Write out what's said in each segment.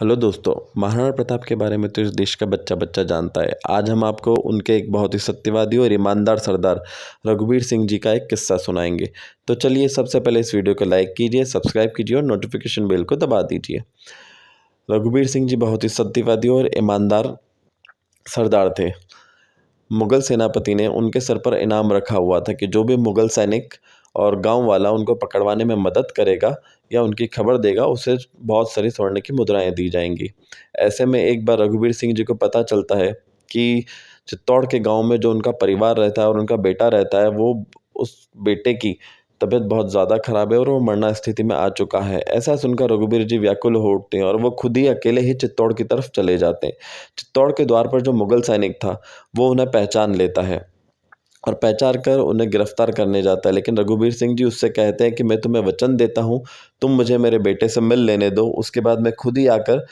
Hello दोस्तों, महाराणा प्रताप के बारे में तो इस देश का बच्चा बच्चा जानता है। आज हम आपको उनके एक बहुत ही सत्यवादी और ईमानदार सरदार रघुवीर सिंह जी का एक किस्सा सुनाएंगे। तो चलिए सबसे पहले इस वीडियो को लाइक कीजिए, सब्सक्राइब कीजिए और नोटिफिकेशन बेल को दबा दीजिए। रघुवीर सिंह जी बहुत ही सत्यवादी और ईमानदार सरदार थे। मुगल सेनापति ने उनके सर पर इनाम रखा हुआ था कि जो भी मुगल सैनिक और गांव वाला उनको पकड़वाने में मदद करेगा या उनकी खबर देगा, उसे बहुत सारी स्वर्ण की मुद्राएं दी जाएंगी। ऐसे में एक बार रघुवीर सिंह जी को पता चलता है कि चित्तौड़ के गांव में जो उनका परिवार रहता है और उनका बेटा रहता है, वो उस बेटे की तबीयत बहुत ज़्यादा खराब है और वो मरना स्थिति में आ चुका है। ऐसा सुनकर रघुवीर जी व्याकुल हो उठते हैं और वो खुद ही अकेले ही चित्तौड़ की तरफ चले जाते हैं। चित्तौड़ के द्वार पर जो मुगल सैनिक था, वो उन्हें पहचान लेता है और पहचान कर उन्हें गिरफ्तार करने जाता है। लेकिन रघुवीर सिंह जी उससे कहते हैं कि मैं तुम्हें वचन देता हूँ, तुम मुझे मेरे बेटे से मिल लेने दो, उसके बाद मैं खुद ही आकर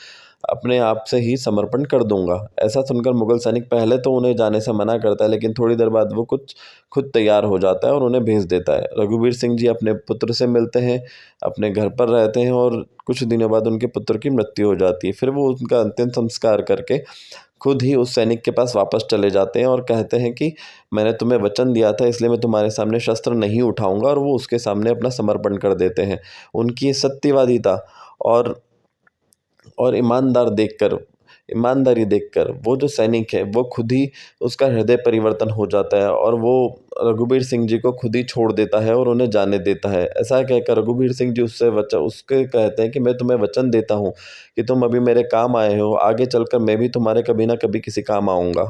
अपने आप से ही समर्पण कर दूंगा। ऐसा सुनकर मुगल सैनिक पहले तो उन्हें जाने से मना करता है, लेकिन थोड़ी देर बाद वो कुछ खुद तैयार हो जाता है और उन्हें भेज देता है। रघुवीर सिंह जी अपने पुत्र से मिलते हैं, अपने घर पर रहते हैं और कुछ दिनों बाद उनके पुत्र की मृत्यु हो जाती है। फिर वो उनका अंतिम संस्कार करके खुद ही उस सैनिक के पास वापस चले जाते हैं और कहते हैं कि मैंने तुम्हें वचन दिया था, इसलिए मैं तुम्हारे सामने शस्त्र नहीं उठाऊंगा, और वो उसके सामने अपना समर्पण कर देते हैं। उनकी ये सत्यवादिता और ईमानदारी देखकर वो जो सैनिक है, वो खुद ही उसका हृदय परिवर्तन हो जाता है और वो रघुवीर सिंह जी को खुद ही छोड़ देता है और उन्हें जाने देता है। ऐसा कहकर रघुवीर सिंह जी उसके कहते हैं कि मैं तुम्हें वचन देता हूँ कि तुम अभी मेरे काम आए हो, आगे चलकर मैं भी तुम्हारे कभी ना कभी किसी काम आऊँगा।